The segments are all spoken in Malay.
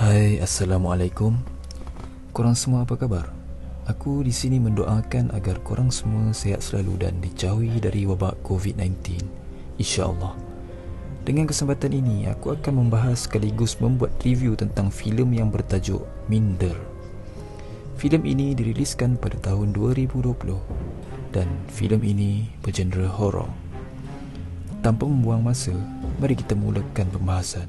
Hai, Assalamualaikum. Korang semua apa khabar? Aku di sini mendoakan agar korang semua sihat selalu dan dijauhi dari wabak COVID-19, insya-Allah. Dengan kesempatan ini, aku akan membahas sekaligus membuat review tentang filem yang bertajuk Minder. Filem ini diriliskan pada tahun 2020 dan filem ini bergenre horror. Tanpa membuang masa, mari kita mulakan pembahasan.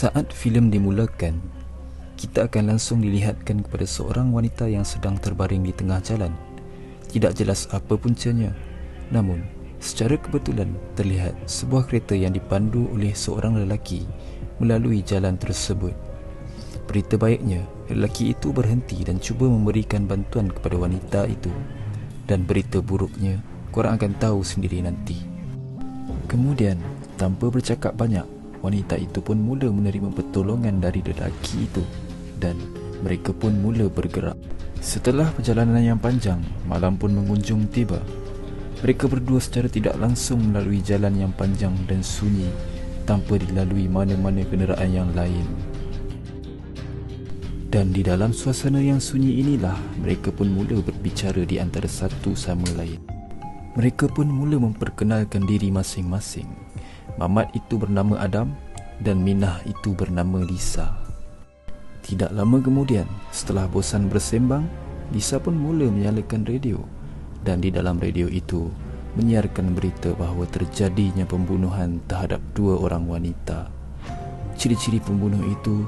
Saat filem dimulakan, kita akan langsung dilihatkan kepada seorang wanita yang sedang terbaring di tengah jalan. Tidak jelas apa puncanya, namun secara kebetulan terlihat sebuah kereta yang dipandu oleh seorang lelaki melalui jalan tersebut. Berita baiknya, lelaki itu berhenti dan cuba memberikan bantuan kepada wanita itu. Dan berita buruknya, korang akan tahu sendiri nanti. Kemudian, tanpa bercakap banyak, wanita itu pun mula menerima pertolongan dari lelaki itu dan mereka pun mula bergerak. Setelah perjalanan yang panjang, malam pun mengunjung tiba. Mereka berdua secara tidak langsung melalui jalan yang panjang dan sunyi tanpa dilalui mana-mana kenderaan yang lain. Dan di dalam suasana yang sunyi inilah mereka pun mula berbicara di antara satu sama lain. Mereka pun mula memperkenalkan diri masing-masing. Mamat itu bernama Adam dan Minah itu bernama Lisa. Tidak lama kemudian, setelah bosan bersembang, Lisa pun mula menyalakan radio. Dan di dalam radio itu menyiarkan berita bahawa terjadinya pembunuhan terhadap dua orang wanita. Ciri-ciri pembunuh itu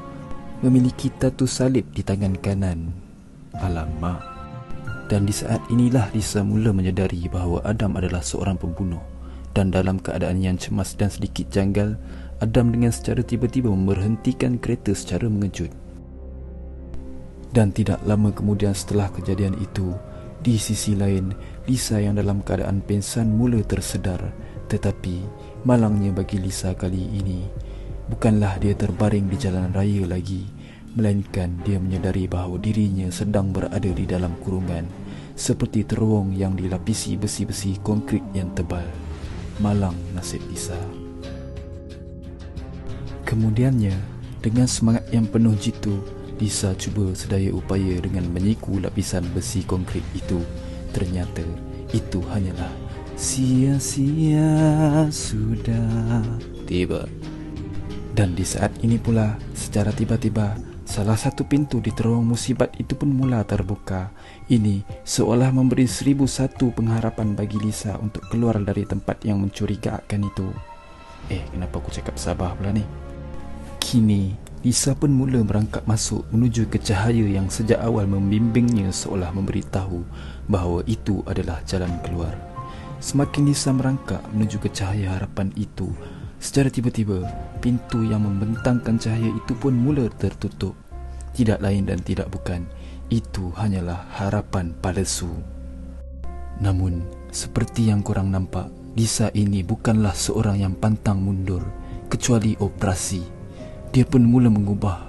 memiliki tatu salib di tangan kanan. Alamak. Dan di saat inilah Lisa mula menyedari bahawa Adam adalah seorang pembunuh. Dan dalam keadaan yang cemas dan sedikit janggal, Adam dengan secara tiba-tiba memberhentikan kereta secara mengejut. Dan tidak lama kemudian setelah kejadian itu, di sisi lain, Lisa yang dalam keadaan pingsan mula tersedar. Tetapi malangnya bagi Lisa kali ini, bukanlah dia terbaring di jalan raya lagi, melainkan dia menyedari bahawa dirinya sedang berada di dalam kurungan, seperti terowong yang dilapisi besi-besi konkrit yang tebal. Malang nasib Lisa. Kemudiannya, dengan semangat yang penuh jitu, Lisa cuba sedaya upaya dengan menyiku lapisan besi konkrit itu. Ternyata itu hanyalah sia-sia sudah tiba. Dan di saat ini pula, secara tiba-tiba, salah satu pintu di terowong musibat itu pun mula terbuka. Ini seolah memberi 1001 pengharapan bagi Lisa untuk keluar dari tempat yang mencurigakan itu. Kenapa aku cakap sabar pula ni? Kini, Lisa pun mula merangkak masuk menuju ke cahaya yang sejak awal membimbingnya seolah memberitahu bahawa itu adalah jalan keluar. Semakin Lisa merangkak menuju ke cahaya harapan itu, secara tiba-tiba, pintu yang membentangkan cahaya itu pun mula tertutup. Tidak lain dan tidak bukan, itu hanyalah harapan palsu. Namun, seperti yang korang nampak, Lisa ini bukanlah seorang yang pantang mundur, kecuali operasi. Dia pun mula mengubah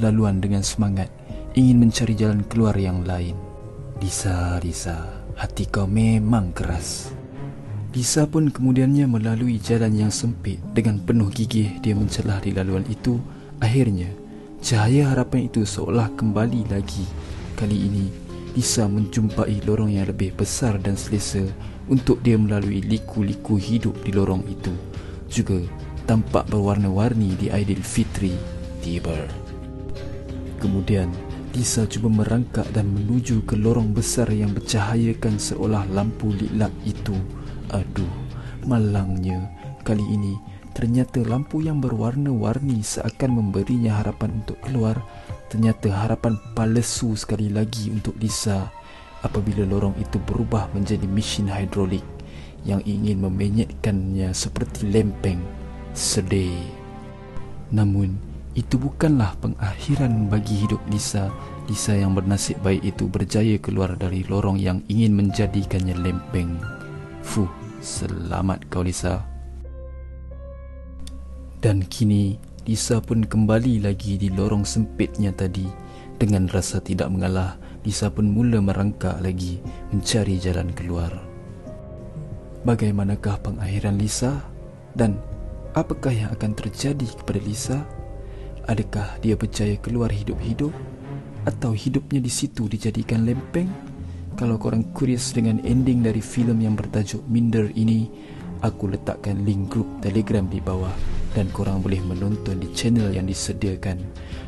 laluan dengan semangat, ingin mencari jalan keluar yang lain. Lisa, hati kau memang keras. Lisa pun kemudiannya melalui jalan yang sempit. Dengan penuh gigih dia mencelah di laluan itu. Akhirnya, cahaya harapan itu seolah kembali lagi. Kali ini, Lisa menjumpai lorong yang lebih besar dan selesa untuk dia melalui liku-liku hidup di lorong itu. Juga tampak berwarna-warni di Aidilfitri tiba. Kemudian, Lisa cuba merangkak dan menuju ke lorong besar yang bercahayakan seolah lampu liklak itu. Aduh, malangnya kali ini ternyata lampu yang berwarna-warni seakan memberinya harapan untuk keluar. Ternyata harapan palsu sekali lagi untuk Lisa apabila lorong itu berubah menjadi mesin hidrolik yang ingin memenyetkannya seperti lempeng. Sedih. Namun, itu bukanlah pengakhiran bagi hidup Lisa. Lisa yang bernasib baik itu berjaya keluar dari lorong yang ingin menjadikannya lempeng. Selamat kau Lisa. Dan kini Lisa pun kembali lagi di lorong sempitnya tadi. Dengan rasa tidak mengalah, Lisa pun mula merangkak lagi mencari jalan keluar. Bagaimanakah pengakhiran Lisa? Dan apakah yang akan terjadi kepada Lisa? Adakah dia berjaya keluar hidup-hidup? Atau hidupnya di situ dijadikan lempeng? Kalau korang curious dengan ending dari filem yang bertajuk Minder ini, aku letakkan link grup Telegram di bawah dan korang boleh menonton di channel yang disediakan.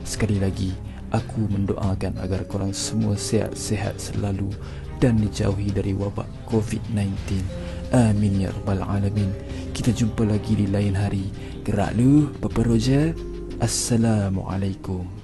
Sekali lagi, aku mendoakan agar korang semua sihat-sihat selalu dan dijauhi dari wabak COVID-19. Amin ya rabbal alamin. Kita jumpa lagi di lain hari. Gerak lu, Papa Roger. Assalamualaikum.